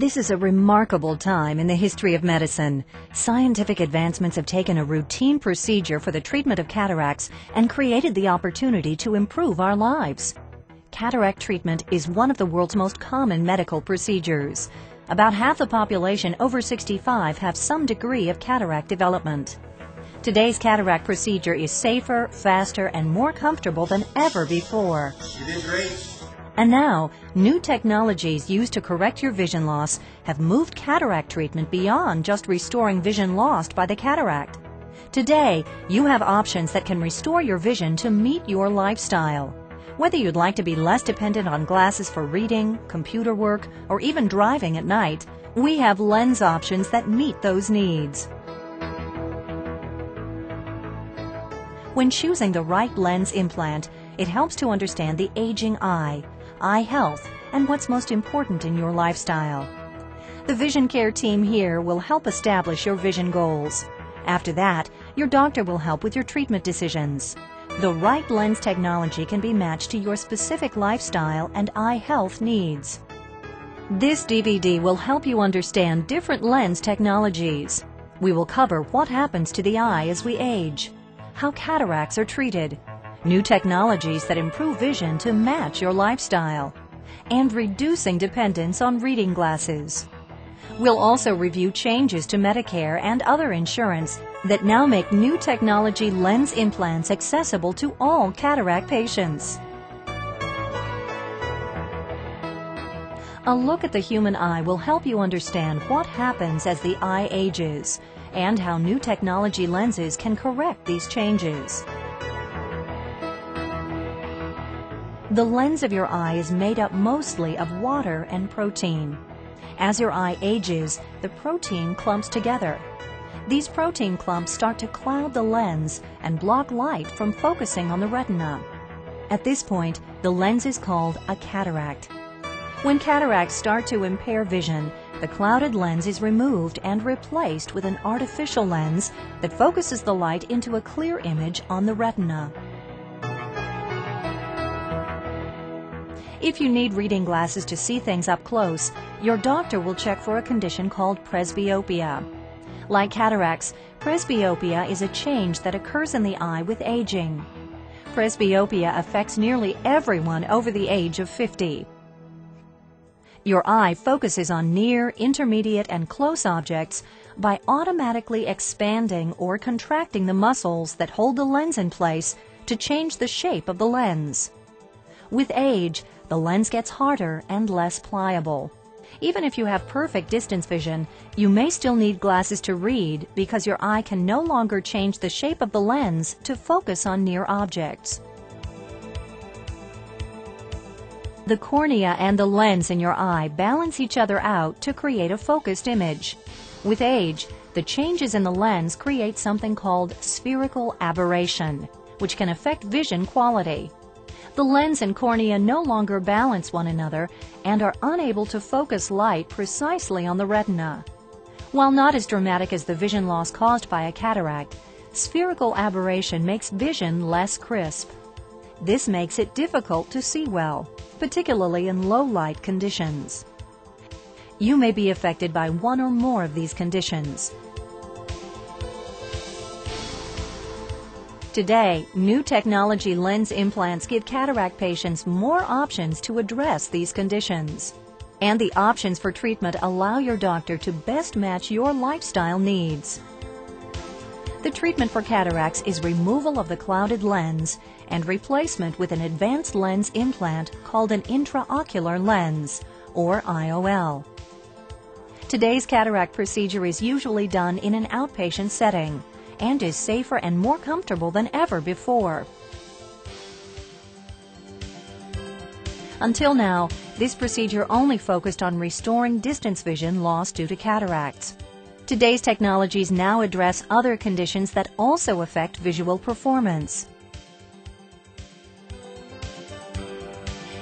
This is a remarkable time in the history of medicine. Scientific advancements have taken a routine procedure for the treatment of cataracts and created the opportunity to improve our lives. Cataract treatment is one of the world's most common medical procedures. About half the population over 65 have some degree of cataract development. Today's cataract procedure is safer, faster, and more comfortable than ever before. You did great. And now, new technologies used to correct your vision loss have moved cataract treatment beyond just restoring vision lost by the cataract. Today, you have options that can restore your vision to meet your lifestyle. Whether you'd like to be less dependent on glasses for reading, computer work, or even driving at night, we have lens options that meet those needs. When choosing the right lens implant, it helps to understand the aging eye health, and what's most important in your lifestyle. The vision care team here will help establish your vision goals. After that, your doctor will help with your treatment decisions. The right lens technology can be matched to your specific lifestyle and eye health needs. This DVD will help you understand different lens technologies. We will cover what happens to the eye as we age, how cataracts are treated, new technologies that improve vision to match your lifestyle, and reducing dependence on reading glasses. We'll also review changes to Medicare and other insurance that now make new technology lens implants accessible to all cataract patients. A look at the human eye will help you understand what happens as the eye ages and how new technology lenses can correct these changes. The lens of your eye is made up mostly of water and protein. As your eye ages, the protein clumps together. These protein clumps start to cloud the lens and block light from focusing on the retina. At this point, the lens is called a cataract. When cataracts start to impair vision, the clouded lens is removed and replaced with an artificial lens that focuses the light into a clear image on the retina. If you need reading glasses to see things up close, your doctor will check for a condition called presbyopia. Like cataracts, presbyopia is a change that occurs in the eye with aging. Presbyopia affects nearly everyone over the age of 50. Your eye focuses on near, intermediate, and close objects by automatically expanding or contracting the muscles that hold the lens in place to change the shape of the lens. With age, the lens gets harder and less pliable. Even if you have perfect distance vision, you may still need glasses to read because your eye can no longer change the shape of the lens to focus on near objects. The cornea and the lens in your eye balance each other out to create a focused image. With age, the changes in the lens create something called spherical aberration, which can affect vision quality. The lens and cornea no longer balance one another and are unable to focus light precisely on the retina. While not as dramatic as the vision loss caused by a cataract, spherical aberration makes vision less crisp. This makes it difficult to see well, particularly in low light conditions. You may be affected by one or more of these conditions. Today, new technology lens implants give cataract patients more options to address these conditions. And the options for treatment allow your doctor to best match your lifestyle needs. The treatment for cataracts is removal of the clouded lens and replacement with an advanced lens implant called an intraocular lens, or IOL. Today's cataract procedure is usually done in an outpatient setting and is safer and more comfortable than ever before. Until now, this procedure only focused on restoring distance vision lost due to cataracts. Today's technologies now address other conditions that also affect visual performance.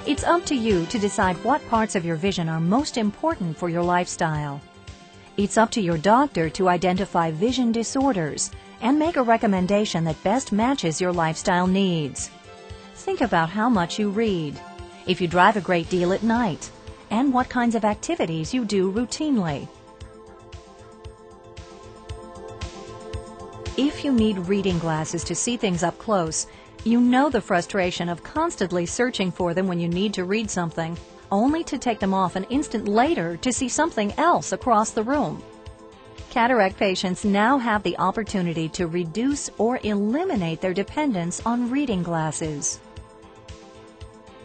It's up to you to decide what parts of your vision are most important for your lifestyle. It's up to your doctor to identify vision disorders and make a recommendation that best matches your lifestyle needs. Think about how much you read. If you drive a great deal at night, and what kinds of activities you do routinely. If you need reading glasses to see things up close, you know the frustration of constantly searching for them when you need to read something, only to take them off an instant later to see something else across the room. Cataract patients now have the opportunity to reduce or eliminate their dependence on reading glasses.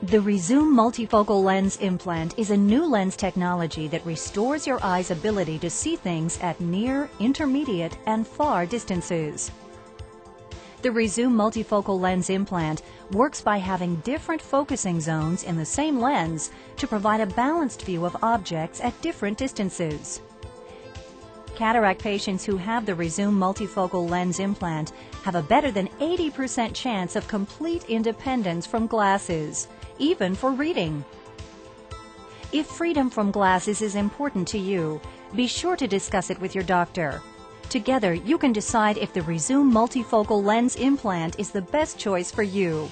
The Resume multifocal lens implant is a new lens technology that restores your eye's ability to see things at near, intermediate, and far distances. The Resume multifocal lens implant works by having different focusing zones in the same lens to provide a balanced view of objects at different distances. Cataract patients who have the Resume multifocal lens implant have a better than 80% chance of complete independence from glasses, even for reading. If freedom from glasses is important to you, be sure to discuss it with your doctor. Together, you can decide if the Resume multifocal lens implant is the best choice for you.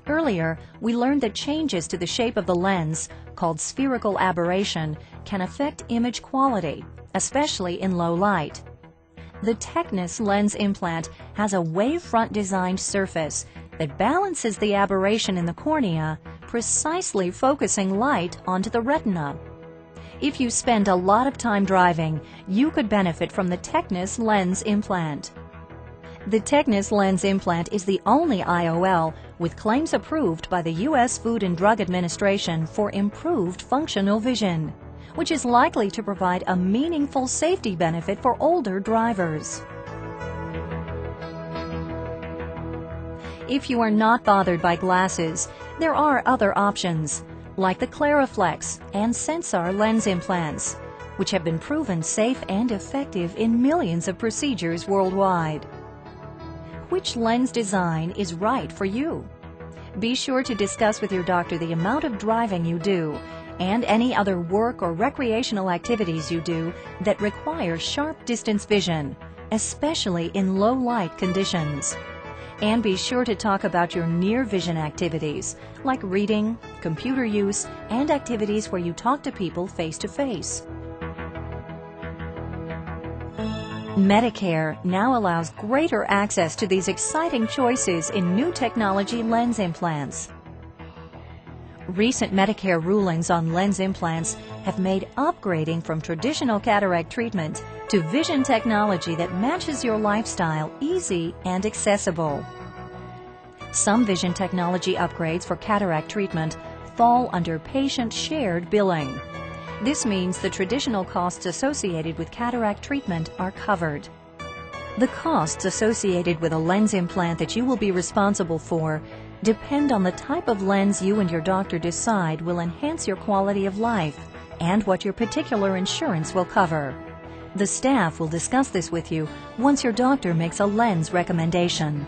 Earlier, we learned that changes to the shape of the lens, called spherical aberration, can affect image quality, especially in low light. The Technis lens implant has a wavefront designed surface that balances the aberration in the cornea, precisely focusing light onto the retina. If you spend a lot of time driving, you could benefit from the Technis lens implant. The Technis lens implant is the only IOL with claims approved by the U.S. Food and Drug Administration for improved functional vision, which is likely to provide a meaningful safety benefit for older drivers. If you are not bothered by glasses, there are other options, like the Clariflex and Sensar lens implants, which have been proven safe and effective in millions of procedures worldwide. Which lens design is right for you? Be sure to discuss with your doctor the amount of driving you do and any other work or recreational activities you do that require sharp distance vision, especially in low light conditions. And be sure to talk about your near vision activities, like reading, computer use, and activities where you talk to people face to face. Medicare now allows greater access to these exciting choices in new technology lens implants. Recent Medicare rulings on lens implants have made upgrading from traditional cataract treatment to vision technology that matches your lifestyle easy and accessible. Some vision technology upgrades for cataract treatment fall under patient-shared billing. This means the traditional costs associated with cataract treatment are covered. The costs associated with a lens implant that you will be responsible for depend on the type of lens you and your doctor decide will enhance your quality of life and what your particular insurance will cover. The staff will discuss this with you once your doctor makes a lens recommendation.